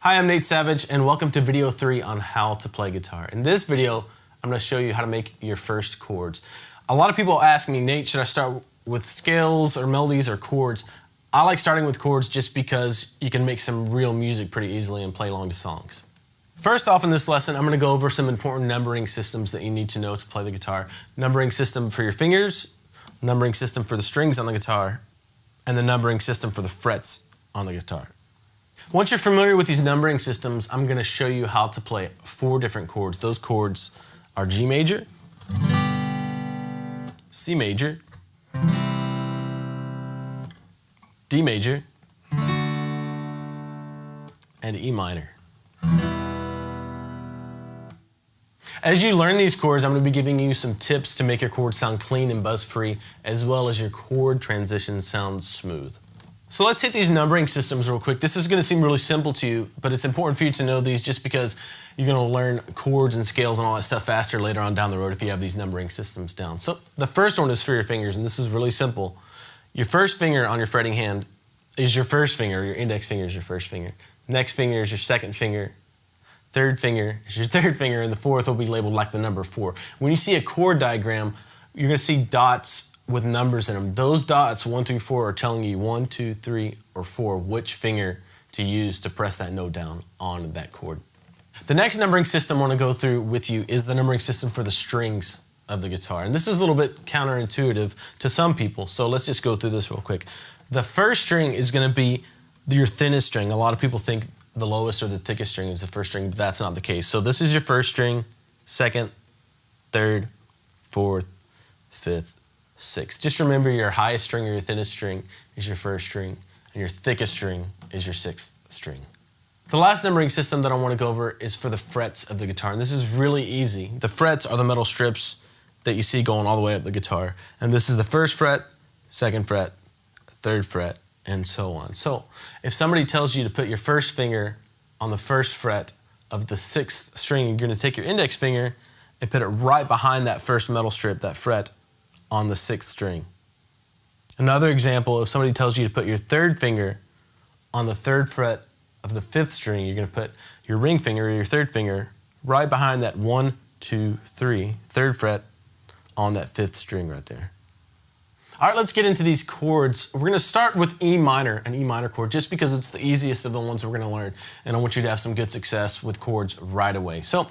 Hi, I'm Nate Savage, and welcome to video 3 on how to play guitar. In this video, I'm going to show you how to make your first chords. A lot of people ask me, Nate, should I start with scales or melodies or chords? I like starting with chords just because you can make some real music pretty easily and play along to songs. First off in this lesson, I'm going to go over some important numbering systems that you need to know to play the guitar. Numbering system for your fingers, numbering system for the strings on the guitar, and the numbering system for the frets on the guitar. Once you're familiar with these numbering systems, I'm going to show you how to play 4 different chords. Those chords are G major, C major, D major, and E minor. As you learn these chords, I'm going to be giving you some tips to make your chords sound clean and buzz-free, as well as your chord transitions sound smooth. So let's hit these numbering systems real quick. This is going to seem really simple to you, but it's important for you to know these just because you're going to learn chords and scales and all that stuff faster later on down the road if you have these numbering systems down. So the first one is for your fingers, and this is really simple. Your first finger on your fretting hand is your first finger. Your index finger is your first finger. Next finger is your second finger. Third finger is your third finger, and the fourth will be labeled like the number 4. When you see a chord diagram, you're going to see dots with numbers in them. Those dots, 1 through 4, are telling you 1, 2, 3, or 4, which finger to use to press that note down on that chord. The next numbering system I want to go through with you is the numbering system for the strings of the guitar. And this is a little bit counterintuitive to some people, so let's just go through this real quick. The first string is going to be your thinnest string. A lot of people think the lowest or the thickest string is the first string, but that's not the case. So this is your first string, second, third, fourth, fifth, sixth. Just remember your highest string or your thinnest string is your first string, and your thickest string is your sixth string. The last numbering system that I want to go over is for the frets of the guitar, and this is really easy. The frets are the metal strips that you see going all the way up the guitar, and this is the first fret, second fret, third fret, and so on. So if somebody tells you to put your first finger on the first fret of the 6th string, you're going to take your index finger and put it right behind that first metal strip, that fret, on the 6th string. Another example, if somebody tells you to put your third finger on the 3rd fret of the 5th string, you're going to put your ring finger or your third finger right behind that 1, 2, 3, 3rd fret on that 5th string right there. All right, let's get into these chords. We're going to start with E minor, an E minor chord, just because it's the easiest of the ones we're going to learn, and I want you to have some good success with chords right away. So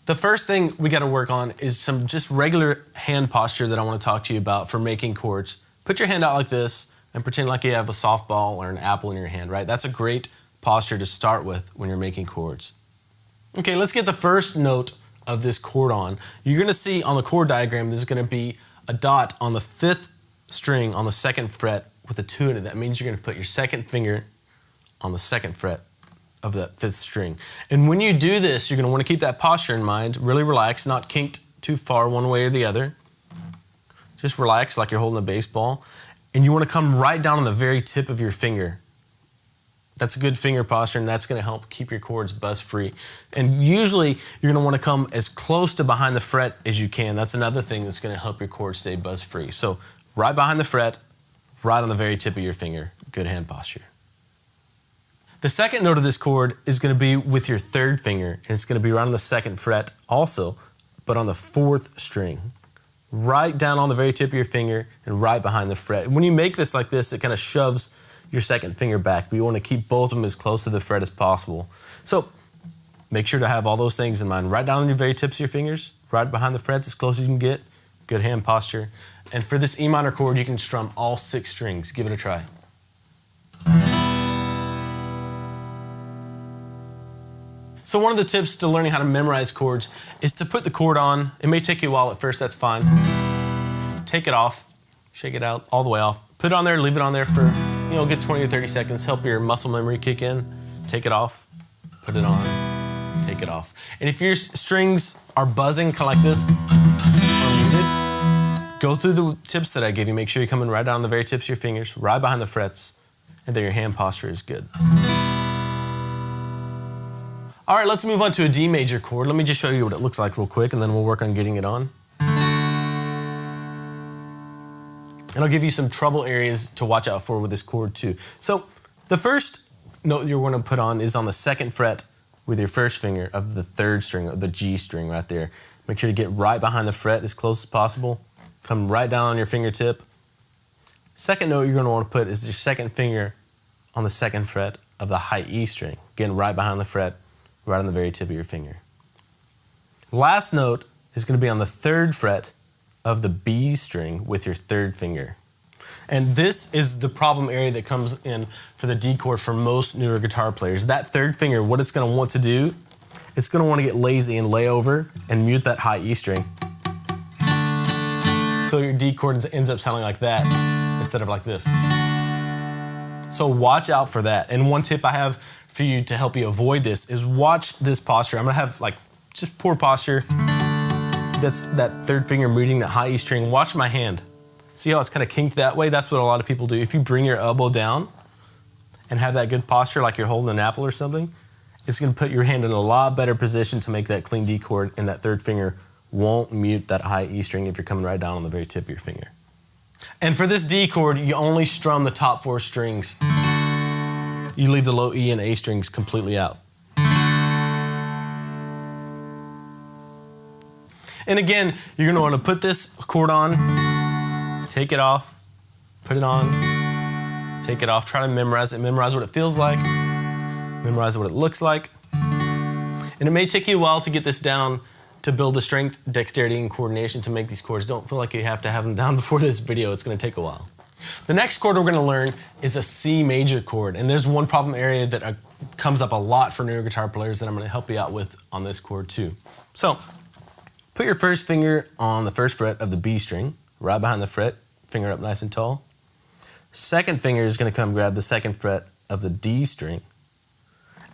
the first thing we got to work on is some just regular hand posture that I want to talk to you about for making chords. Put your hand out like this and pretend like you have a softball or an apple in your hand, right? That's a great posture to start with when you're making chords. Okay, let's get the first note of this chord on. You're going to see on the chord diagram there's going to be a dot on the 5th string on the 2nd fret with a 2 in it. That means you're going to put your second finger on the 2nd fret of that 5th string. And when you do this, you're going to want to keep that posture in mind, really relax, not kinked too far one way or the other. Just relax like you're holding a baseball. And you want to come right down on the very tip of your finger. That's a good finger posture, and that's going to help keep your chords buzz-free. And usually, you're going to want to come as close to behind the fret as you can. That's another thing that's going to help your chords stay buzz-free. So right behind the fret, right on the very tip of your finger. Good hand posture. The second note of this chord is going to be with your 3rd finger, and it's going to be right on the 2nd fret also, but on the 4th string. Right down on the very tip of your finger and right behind the fret. When you make this like this, it kind of shoves your 2nd finger back, but you want to keep both of them as close to the fret as possible. So make sure to have all those things in mind. Right down on your very tips of your fingers, right behind the frets as close as you can get. Good hand posture. And for this E minor chord, you can strum all 6 strings. Give it a try. So one of the tips to learning how to memorize chords is to put the chord on. It may take you a while at first, that's fine. Take it off, shake it out all the way off. Put it on there, leave it on there for a good 20 or 30 seconds. Help your muscle memory kick in. Take it off, put it on, take it off. And if your strings are buzzing kind of like this, or muted, go through the tips that I gave you. Make sure you're coming right down on the very tips of your fingers, right behind the frets, and then your hand posture is good. All right, let's move on to a D major chord. Let me just show you what it looks like real quick, and then we'll work on getting it on. And I'll give you some trouble areas to watch out for with this chord too. So the first note you're going to put on is on the second fret with your first finger of the third string, of the G string right there. Make sure to get right behind the fret as close as possible. Come right down on your fingertip. Second note you're going to want to put is your second finger on the second fret of the high E string. Again, right behind the fret, right on the very tip of your finger. Last note is going to be on the third fret of the B string with your third finger. And this is the problem area that comes in for the D chord for most newer guitar players. That third finger, what it's going to want to do, it's going to want to get lazy and lay over and mute that high E string. So your D chord ends up sounding like that instead of like this. So watch out for that. And one tip I have for you to help you avoid this is watch this posture. I'm going to have like just poor posture. That's that third finger muting that high E string. Watch my hand. See how it's kind of kinked that way? That's what a lot of people do. If you bring your elbow down and have that good posture like you're holding an apple or something, it's going to put your hand in a lot better position to make that clean D chord, and that third finger won't mute that high E string if you're coming right down on the very tip of your finger. And for this D chord, you only strum the top 4 strings. You leave the low E and A strings completely out. And again, you're going to want to put this chord on, take it off, put it on, take it off, try to memorize it, memorize what it feels like, memorize what it looks like. And it may take you a while to get this down, to build the strength, dexterity, and coordination to make these chords. Don't feel like you have to have them down before this video. It's going to take a while. The next chord we're going to learn is a C major chord. And there's one problem area that comes up a lot for newer guitar players that I'm going to help you out with on this chord too. So put your first finger on the first fret of the B string, right behind the fret, finger up nice and tall. Second finger is going to come grab the second fret of the D string.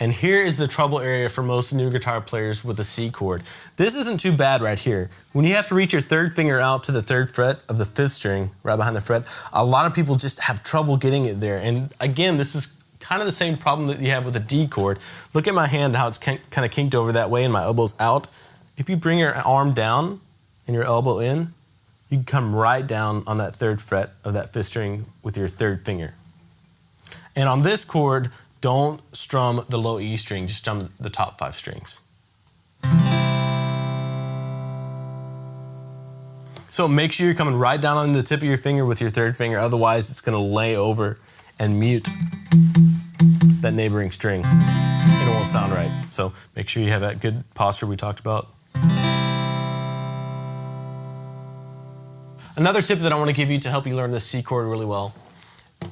And here is the trouble area for most new guitar players with the C chord. This isn't too bad right here. When you have to reach your third finger out to the third fret of the fifth string, right behind the fret, a lot of people just have trouble getting it there. And again, this is kind of the same problem that you have with the D chord. Look at my hand, how it's kind of kinked over that way and my elbow's out. If you bring your arm down and your elbow in, you can come right down on that third fret of that fifth string with your third finger. And on this chord, don't strum the low E string, just strum the top 5 strings. So make sure you're coming right down on the tip of your finger with your third finger, otherwise it's going to lay over and mute that neighboring string. It won't sound right. So make sure you have that good posture we talked about. Another tip that I want to give you to help you learn this C chord really well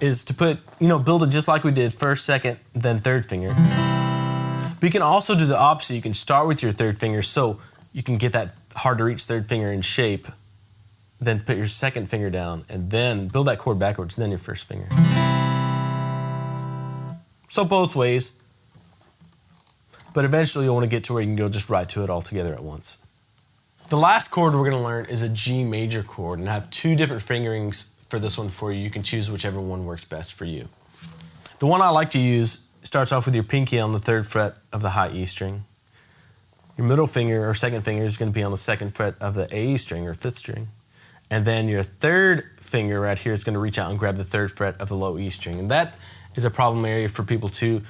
is to put, build it just like we did, first, second, then third finger. But you can also do the opposite. You can start with your third finger so you can get that hard to reach third finger in shape, then put your second finger down and then build that chord backwards, and then your first finger. So both ways, but eventually you'll want to get to where you can go just right to it all together at once. The last chord we're going to learn is a G major chord, and I have 2 different fingerings for this one for you. You can choose whichever one works best for you. The one I like to use starts off with your pinky on the third fret of the high E string. Your middle finger or second finger is going to be on the second fret of the A string or fifth string. And then your third finger right here is going to reach out and grab the third fret of the low E string. And that is a problem area for people too,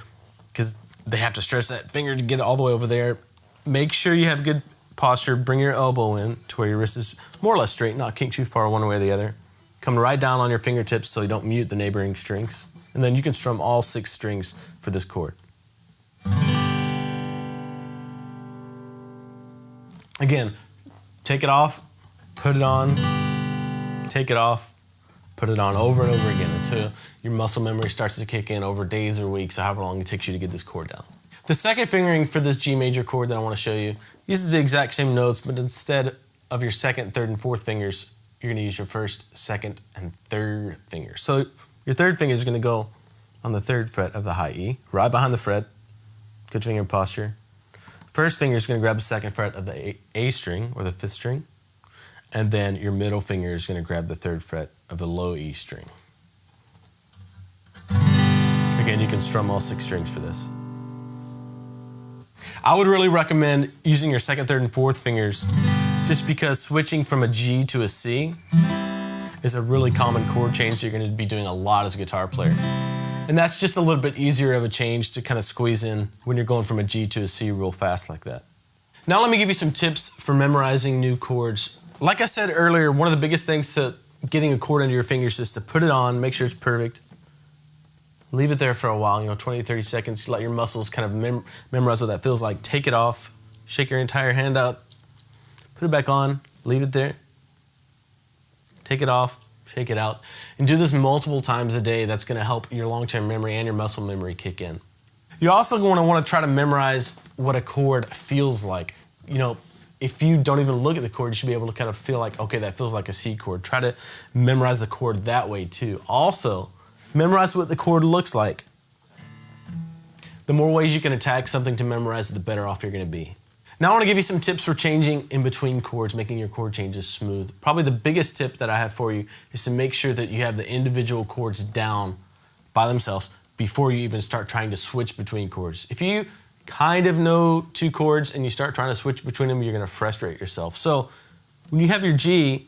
because they have to stretch that finger to get it all the way over there. Make sure you have good posture. Bring your elbow in to where your wrist is more or less straight, not kinked too far one way or the other. Come right down on your fingertips so you don't mute the neighboring strings. And then you can strum all 6 strings for this chord. Again, take it off, put it on, take it off, put it on over and over again until your muscle memory starts to kick in over days or weeks, or however long it takes you to get this chord down. The second fingering for this G major chord that I want to show you uses the exact same notes, but instead of your second, third, and fourth fingers, you're going to use your first, second, and third finger. So your third finger is going to go on the third fret of the high E, right behind the fret, good finger posture. First finger is going to grab the second fret of the A string or the fifth string, and then your middle finger is going to grab the third fret of the low E string. Again, you can strum all 6 strings for this. I would really recommend using your second, third, and fourth fingers just because switching from a G to a C is a really common chord change that you're going to be doing a lot as a guitar player. And that's just a little bit easier of a change to kind of squeeze in when you're going from a G to a C real fast like that. Now let me give you some tips for memorizing new chords. Like I said earlier, one of the biggest things to getting a chord into your fingers is to put it on, make sure it's perfect. Leave it there for a while, 20, 30 seconds. Let your muscles kind of memorize what that feels like. Take it off, shake your entire hand out, put it back on, leave it there. Take it off, shake it out. And do this multiple times a day. That's gonna help your long-term memory and your muscle memory kick in. You're also going to want to try to memorize what a chord feels like. If you don't even look at the chord, you should be able to kind of feel like, okay, that feels like a C chord. Try to memorize the chord that way too. Also, memorize what the chord looks like. The more ways you can attack something to memorize it, the better off you're going to be. Now I want to give you some tips for changing in between chords, making your chord changes smooth. Probably the biggest tip that I have for you is to make sure that you have the individual chords down by themselves before you even start trying to switch between chords. If you kind of know two chords and you start trying to switch between them, you're going to frustrate yourself. So when you have your G,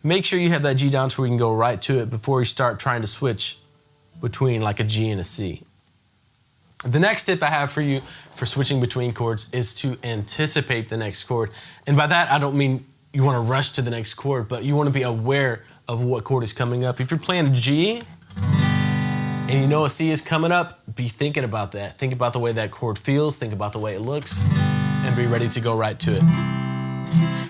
make sure you have that G down so we can go right to it before you start trying to switch between like a G and a C. The next tip I have for you for switching between chords is to anticipate the next chord. And by that, I don't mean you want to rush to the next chord, but you want to be aware of what chord is coming up. If you're playing a G and you know a C is coming up, be thinking about that. Think about the way that chord feels, think about the way it looks, and be ready to go right to it.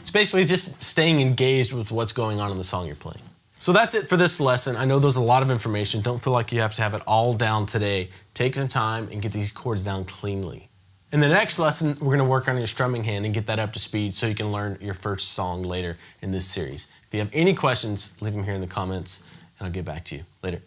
It's basically just staying engaged with what's going on in the song you're playing. So that's it for this lesson. I know there's a lot of information. Don't feel like you have to have it all down today. Take some time and get these chords down cleanly. In the next lesson, we're going to work on your strumming hand and get that up to speed so you can learn your first song later in this series. If you have any questions, leave them here in the comments and I'll get back to you later.